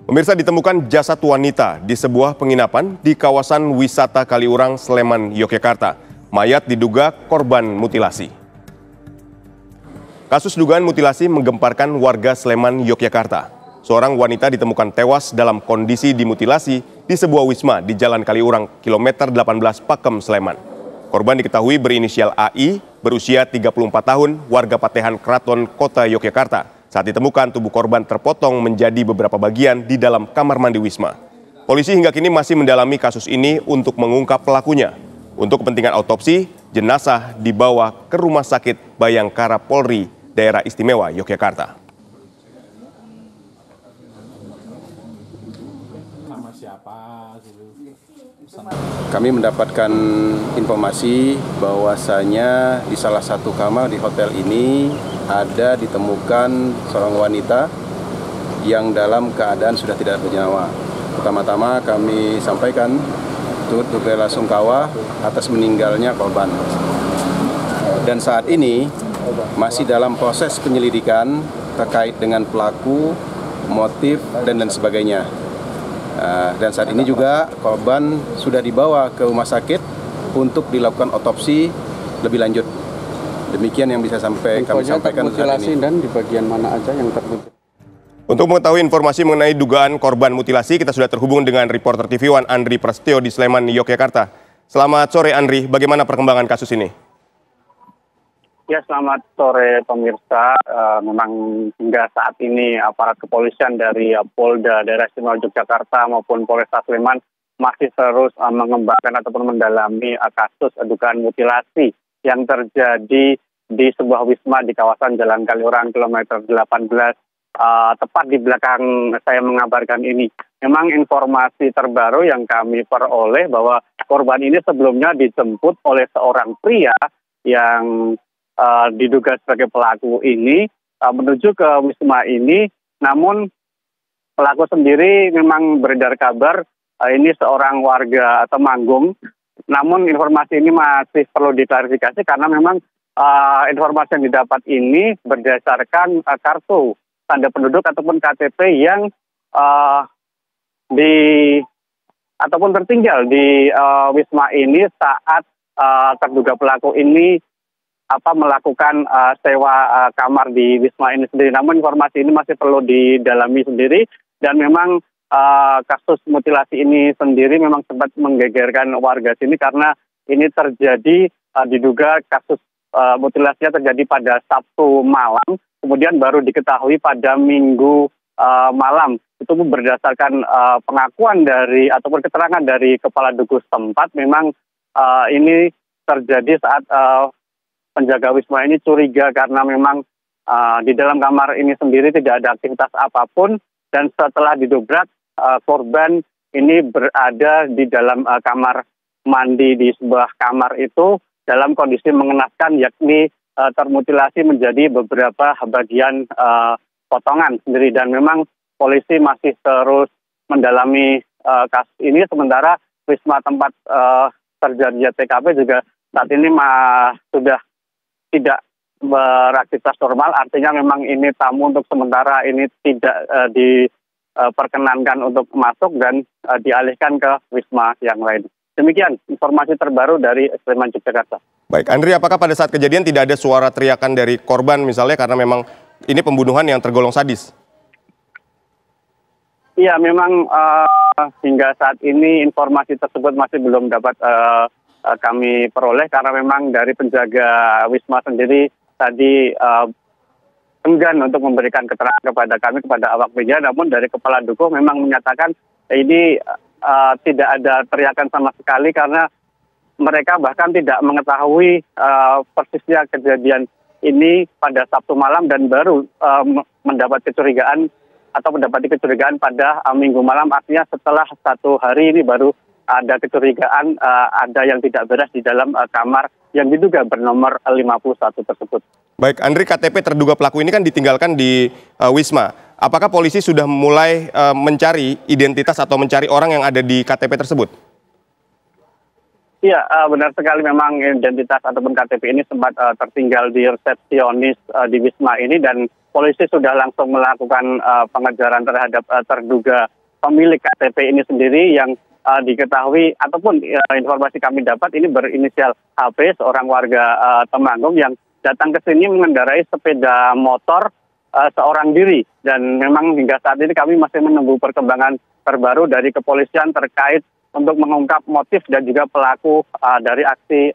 Pemirsa, ditemukan jasad wanita di sebuah penginapan di kawasan wisata Kaliurang, Sleman, Yogyakarta. Mayat diduga korban mutilasi. Kasus dugaan mutilasi menggemparkan warga Sleman, Yogyakarta. Seorang wanita ditemukan tewas dalam kondisi dimutilasi di sebuah wisma di Jalan Kaliurang, kilometer 18 Pakem, Sleman. Korban diketahui berinisial AI, berusia 34 tahun, warga Patehan Keraton, Kota Yogyakarta. Saat ditemukan, tubuh korban terpotong menjadi beberapa bagian di dalam kamar mandi wisma. Polisi hingga kini masih mendalami kasus ini untuk mengungkap pelakunya. Untuk kepentingan autopsi, jenazah dibawa ke Rumah Sakit Bayangkara Polri, Daerah Istimewa Yogyakarta. Kami mendapatkan informasi bahwasanya di salah satu kamar di hotel ini ada ditemukan seorang wanita yang dalam keadaan sudah tidak bernyawa. Pertama-tama kami sampaikan turut bela sungkawa atas meninggalnya korban. Dan saat ini masih dalam proses penyelidikan terkait dengan pelaku, motif, dan sebagainya. Dan saat ini juga korban sudah dibawa ke rumah sakit untuk dilakukan otopsi lebih lanjut. Demikian yang bisa kami sampaikan saat ini. Dan di bagian mana aja yang termutilasi? Untuk mengetahui informasi mengenai dugaan korban mutilasi, kita sudah terhubung dengan reporter TV One Andri Prasetyo di Sleman, Yogyakarta. Selamat sore Andri, bagaimana perkembangan kasus ini? Ya, selamat sore pemirsa. Memang hingga saat ini aparat kepolisian dari Polda Daerah Istimewa Yogyakarta maupun Polresta Sleman masih terus mengembangkan ataupun mendalami kasus dugaan mutilasi yang terjadi di sebuah wisma di kawasan Jalan Kaliurang kilometer 18, tepat di belakang saya mengabarkan ini. Memang informasi terbaru yang kami peroleh bahwa korban ini sebelumnya dijemput oleh seorang pria yang diduga sebagai pelaku ini menuju ke wisma ini, namun pelaku sendiri memang beredar kabar ini seorang warga Temanggung. Namun informasi ini masih perlu diklarifikasi karena memang informasi yang didapat ini berdasarkan kartu tanda penduduk ataupun KTP yang ataupun tertinggal di wisma ini saat terduga pelaku ini melakukan sewa kamar di wisma ini sendiri. Namun informasi ini masih perlu didalami sendiri dan memang kasus mutilasi ini sendiri memang sempat menggegerkan warga sini karena ini terjadi diduga kasus mutilasinya terjadi pada Sabtu malam, kemudian baru diketahui pada Minggu malam. Itu berdasarkan pengakuan dari ataupun keterangan dari kepala dukus tempat. Memang ini terjadi saat penjaga wisma ini curiga karena memang di dalam kamar ini sendiri tidak ada aktivitas apapun, dan setelah didobrak korban ini berada di dalam kamar mandi di sebuah kamar itu dalam kondisi mengenaskan, yakni termutilasi menjadi beberapa bagian potongan sendiri. Dan memang polisi masih terus mendalami kasus ini, sementara wisma tempat terjadi TKP juga saat ini sudah tidak beraktivitas normal, artinya memang ini tamu untuk sementara ini tidak diperkenankan untuk masuk dan dialihkan ke wisma yang lain. Demikian informasi terbaru dari Sleman, Yogyakarta. Baik, Andri, apakah pada saat kejadian tidak ada suara teriakan dari korban misalnya karena memang ini pembunuhan yang tergolong sadis? Iya, memang hingga saat ini informasi tersebut masih belum dapat kami peroleh karena memang dari penjaga wisma sendiri tadi enggan untuk memberikan keterangan kepada kami, kepada awak media. Namun dari kepala dukuh memang menyatakan ini tidak ada teriakan sama sekali karena mereka bahkan tidak mengetahui persisnya kejadian ini pada Sabtu malam dan baru mendapati kecurigaan pada Minggu malam. Artinya setelah 1 hari ini baru ada kecurigaan ada yang tidak beres di dalam kamar yang diduga bernomor 51 tersebut. Baik, Andri, KTP terduga pelaku ini kan ditinggalkan di Wisma. Apakah polisi sudah mulai mencari identitas atau mencari orang yang ada di KTP tersebut? Iya, benar sekali, memang identitas ataupun KTP ini sempat tertinggal di resepsionis di Wisma ini, dan polisi sudah langsung melakukan pengejaran terhadap terduga pemilik KTP ini sendiri yang diketahui ataupun informasi kami dapat ini berinisial HP, seorang warga Temanggung yang datang ke sini mengendarai sepeda motor seorang diri. Dan memang hingga saat ini kami masih menunggu perkembangan terbaru dari kepolisian terkait untuk mengungkap motif dan juga pelaku dari aksi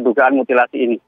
dugaan mutilasi ini.